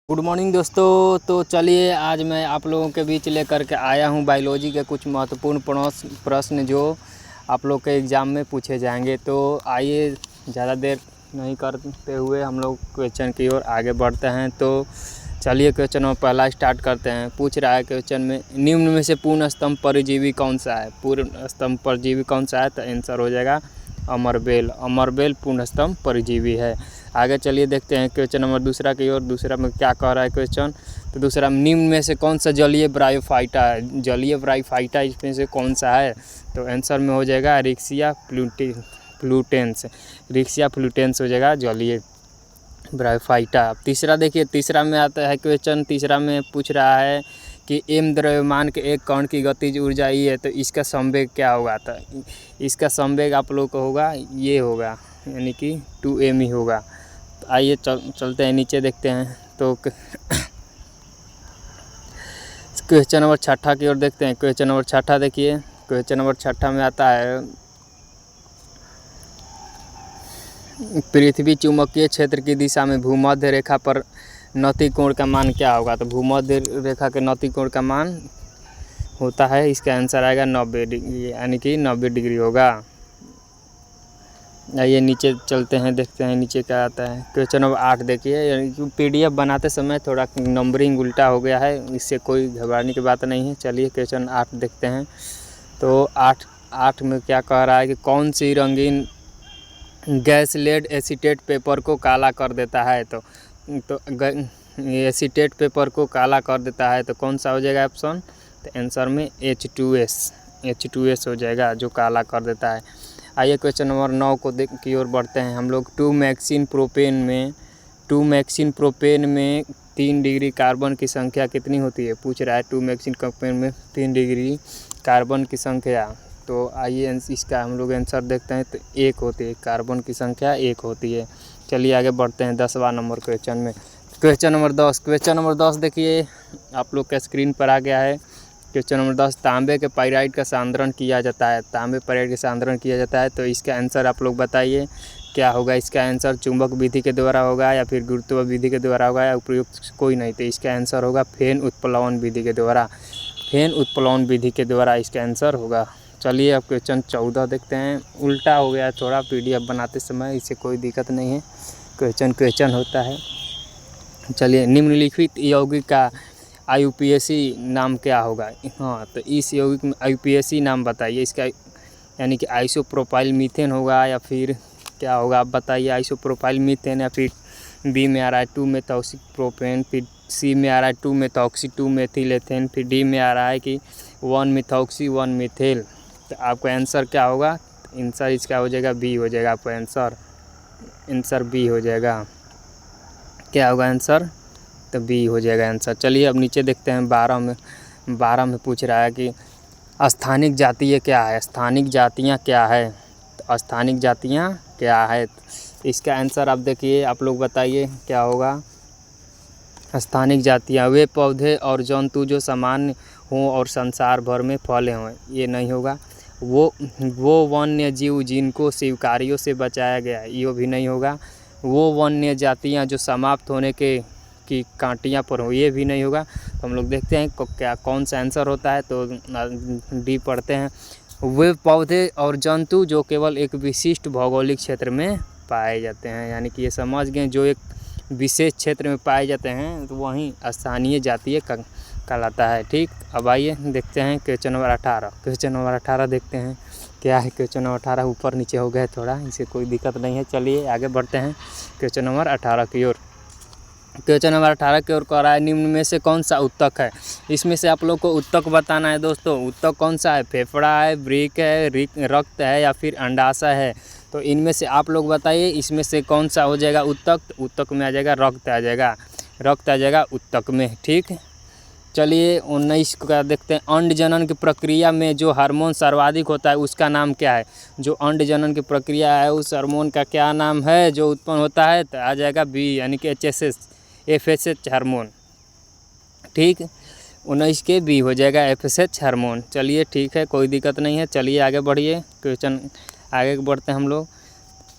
Good morning दोस्तों। तो चलिए आज मैं आप लोगों के बीच लेकर के आया हूं बायोलॉजी के कुछ महत्वपूर्ण प्रश्न जो आप लोग के एग्ज़ाम में पूछे जाएंगे। तो आइए ज़्यादा देर नहीं करते हुए हम लोग क्वेश्चन की ओर आगे बढ़ते हैं। तो चलिए क्वेश्चन में पहला स्टार्ट करते हैं। पूछ रहा है क्वेश्चन में, निम्न में से पूर्ण स्तंभ परजीवी कौन सा है? पूर्ण स्तंभ परजीवी कौन सा है? तो आंसर हो जाएगा अमरबेल। अमरबेल पूर्ण स्तंभ परजीवी है। आगे चलिए देखते हैं क्वेश्चन नंबर दूसरा की ओर। दूसरा में क्या कह रहा है क्वेश्चन? तो दूसरा, निम्न में से कौन सा जलीय ब्रायोफाइटा है? जलीय ब्रायोफाइटा इसमें से कौन सा है? तो आंसर में हो जाएगा रिक्सिया फ्लूटेंस। रिक्सिया फ्लूटेंस हो जाएगा जलीय ब्रायोफाइटा। तीसरा देखिए, तीसरा में आता है क्वेश्चन। तीसरा में पूछ रहा है कि एम द्रव्यमान के एक कण की गतिज ऊर्जा ई है, तो इसका संवेग क्या होगा? तो इसका संवेग आप लोग को होगा, ये होगा, यानी कि 2m ही होगा। तो आइए चलते हैं नीचे देखते हैं। तो क्वेश्चन नंबर छठा की ओर देखते हैं। क्वेश्चन नंबर छठा देखिए, क्वेश्चन नंबर छठा में आता है, पृथ्वी चुंबकीय क्षेत्र की दिशा में भूमध्य रेखा पर नति कोण का मान क्या होगा? तो भूमध्य रेखा के नति कोण का मान होता है, इसका आंसर आएगा 90 डिग्री, यानी कि 90 डिग्री होगा। आइए नीचे चलते हैं, देखते हैं नीचे क्या आता है। क्वेश्चन नंबर 8 देखिए, PDF बनाते समय थोड़ा नंबरिंग उल्टा हो गया है, इससे कोई घबराने की बात नहीं है। चलिए क्वेश्चन 8 देखते हैं। तो 8 में क्या कह रहा है कि कौन सी रंगीन गैस लेड एसीटेट पेपर को काला कर देता है? तो एसीटेट पेपर को काला कर देता है, तो कौन सा हो जाएगा ऑप्शन? तो आंसर में H2S हो जाएगा, जो काला कर देता है। आइए क्वेश्चन नंबर 9 की ओर बढ़ते हैं हम लोग। 2-मैक्सिन प्रोपेन में 3 डिग्री कार्बन की संख्या कितनी होती है? पूछ रहा है 2-मैक्सिन प्रोपेन में 3 डिग्री कार्बन की संख्या। तो आइए इसका हम लोग आंसर देखते हैं। तो 1 होती है, कार्बन की संख्या 1 होती है। चलिए आगे बढ़ते हैं 10वां नंबर क्वेश्चन में। क्वेश्चन नंबर 10 देखिए, आप लोग का स्क्रीन पर आ गया है। क्वेश्चन नंबर 10, तांबे के पाइराइड का सांद्रण किया जाता है। तांबे पाइराइड का सांद्रण किया जाता है, तो इसका आंसर आप लोग बताइए क्या होगा? इसका आंसर चुंबक विधि के द्वारा होगा, या फिर गुरुत्व विधि के द्वारा होगा, या उपयुक्त कोई नहीं। तो इसका आंसर होगा फेन उत्प्लवन विधि के द्वारा। फेन उत्प्लवन विधि के द्वारा इसका आंसर होगा। चलिए अब क्वेश्चन 14 देखते हैं। उल्टा हो गया थोड़ा PDF बनाते समय, इससे कोई दिक्कत नहीं है, क्वेश्चन होता है। चलिए, निम्नलिखित यौगिक का IUPAC नाम क्या होगा? हाँ, तो इस यौगिक में IUPAC नाम बताइए इसका, यानी कि आइसोप्रोपाइल मीथेन होगा, या फिर क्या होगा आप बताइए? आइसोप्रोपाइल मीथेन, या फिर B में आ रहा है 2-मेथॉक्सी प्रोपेन, फिर C में आ रहा है 2-मेथॉक्सी 2-मेथिल एथेन, फिर D में आ रहा है कि 1-मेथॉक्सी 1-मेथिल। तो आपका आंसर क्या होगा? आंसर इसका हो जाएगा B हो जाएगा। आपका आंसर B हो जाएगा। क्या होगा आंसर? तो B हो जाएगा आंसर। चलिए अब नीचे देखते हैं। 12 में पूछ रहा है कि स्थानिक जातीय क्या है? स्थानिक जातियाँ क्या है? तो स्थानिक जातियाँ क्या है? इसका आंसर आप देखिए, आप लोग बताइए क्या होगा? स्थानिक जातियाँ वे पौधे और जंतु जो सामान्य हों और संसार भर में फैले हों, ये नहीं होगा। वो वन्य जीव जिनको शिकारियों से बचाया गया, ये भी नहीं होगा। वो वन्य जातियाँ जो समाप्त होने की कांटियाँ पर हो, ये भी नहीं होगा। तो हम लोग देखते हैं क्या कौन सा आंसर होता है। तो D पढ़ते हैं। वे पौधे और जंतु जो केवल एक विशिष्ट भौगोलिक क्षेत्र में पाए जाते हैं, यानी कि ये समझ गए, जो एक विशेष क्षेत्र में पाए जाते हैं तो वहीं स्थानीय जातीय कहलाता है। ठीक, अब आइए देखते हैं क्वेश्चन नंबर 18। क्वेश्चन नंबर 18 देखते हैं क्या है। क्वेश्चन नंबर 18 ऊपर नीचे हो गया थोड़ा, इसे कोई दिक्कत नहीं है। चलिए आगे बढ़ते हैं क्वेश्चन नंबर 18 की ओर। क्वेश्चन नंबर 18 की ओर कह रहा है, निम्न में से कौन सा उत्तक है? इसमें से आप लोग को उत्तक बताना है दोस्तों। उत्तक कौन सा है? फेफड़ा है, वृक्क है, रक्त है, या फिर अंडाशय है? तो इनमें से आप लोग बताइए, इसमें से कौन सा हो जाएगा उत्तक? उत्तक में आ जाएगा रक्त, आ जाएगा उत्तक में। ठीक, चलिए 19 का देखते हैं। अंड जनन की प्रक्रिया में जो हार्मोन सर्वाधिक होता है उसका नाम क्या है? जो अंड जनन की प्रक्रिया है उस हार्मोन का क्या नाम है जो उत्पन्न होता है? तो आ जाएगा B, यानी कि FSH हार्मोन। ठीक, 19 के B हो जाएगा FSH हार्मोन। चलिए ठीक है, कोई दिक्कत नहीं है। चलिए आगे बढ़िए, क्वेश्चन आगे बढ़ते हैं हम लोग।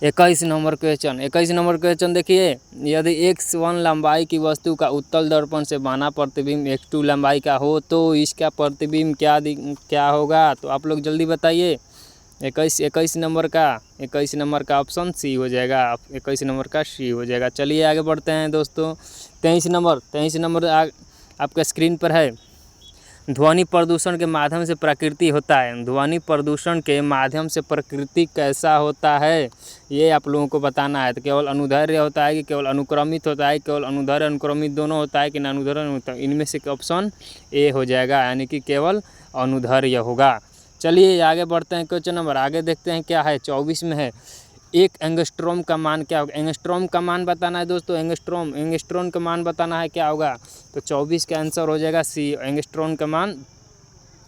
21 नंबर क्वेश्चन देखिए, यदि x1 लंबाई की वस्तु का उत्तल दर्पण से बना प्रतिबिंब x2 लंबाई का हो तो इसका प्रतिबिंब क्या होगा? तो आप लोग जल्दी बताइए। 21 नंबर का ऑप्शन सी हो जाएगा। 21 नंबर का सी हो जाएगा। चलिए आगे बढ़ते हैं दोस्तों। 23 नंबर आपका स्क्रीन पर है। ध्वनि प्रदूषण के माध्यम से प्रकृति होता है। ध्वनि प्रदूषण के माध्यम से प्रकृति कैसा होता है, ये आप लोगों को बताना है। तो केवल अनुदैर्ध्य होता है कि केवल अनुक्रमित होता है, केवल अनुदैर्ध्य अनुक्रमित दोनों होता है कि ना अनुदैर्ध्य होता है? इनमें से ऑप्शन ए हो जाएगा, यानी कि केवल अनुदैर्ध्य होगा। चलिए आगे बढ़ते हैं। क्वेश्चन नंबर आगे देखते हैं क्या है। 24 में है, एक एंगस्ट्रॉम का मान क्या होगा? एंगस्ट्रॉम का मान बताना है दोस्तों। एंगस्ट्रॉम का मान बताना है, क्या होगा? तो 24 का आंसर हो जाएगा सी। एंगस्ट्रॉम का मान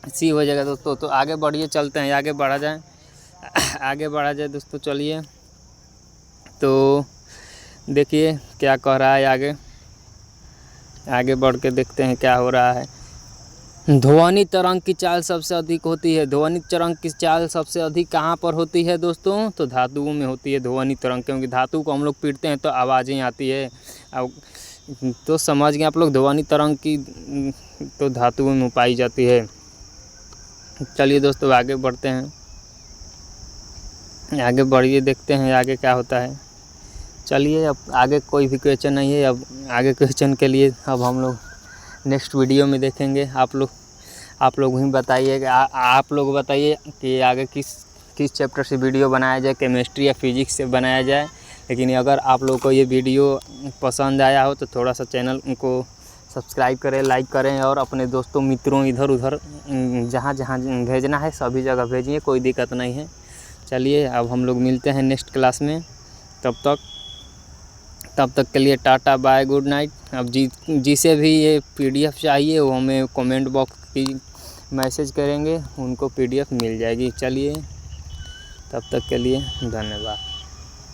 सी हो जाएगा दोस्तों। तो आगे बढ़िए, चलते हैं, आगे बढ़ा जाए दोस्तों। चलिए तो देखिए क्या कह रहा है, आगे बढ़ के देखते हैं क्या हो रहा है। ध्वनि तरंग की चाल सबसे अधिक होती है। ध्वनि तरंग की चाल सबसे अधिक कहाँ पर होती है दोस्तों? तो धातुओं में होती है ध्वनि तरंग, क्योंकि धातु को हम लोग पीटते हैं तो आवाज़ें आती है। अब तो समझ गए आप लोग, ध्वनि तरंग की तो धातुओं में पाई जाती है। चलिए दोस्तों आगे बढ़ते हैं, आगे बढ़िए, देखते हैं आगे क्या होता है। चलिए अब आगे कोई भी क्वेश्चन नहीं है। अब आगे क्वेश्चन के लिए अब हम लोग नेक्स्ट वीडियो में देखेंगे। आप लोग ही बताइए, आप लोग बताइए कि आगे किस चैप्टर से वीडियो बनाया जाए, केमिस्ट्री या फिजिक्स से बनाया जाए। लेकिन अगर आप लोग को ये वीडियो पसंद आया हो तो थोड़ा सा चैनल को सब्सक्राइब करें, लाइक करें और अपने दोस्तों मित्रों इधर उधर जहाँ भेजना है सभी जगह भेजिए, कोई दिक्कत नहीं है। चलिए अब हम लोग मिलते हैं नेक्स्ट क्लास में। तब तक के लिए टाटा बाय, गुड नाइट। अब जिसे भी ये PDF चाहिए वो हमें कमेंट बॉक्स की मैसेज करेंगे, उनको PDF मिल जाएगी। चलिए तब तक के लिए धन्यवाद।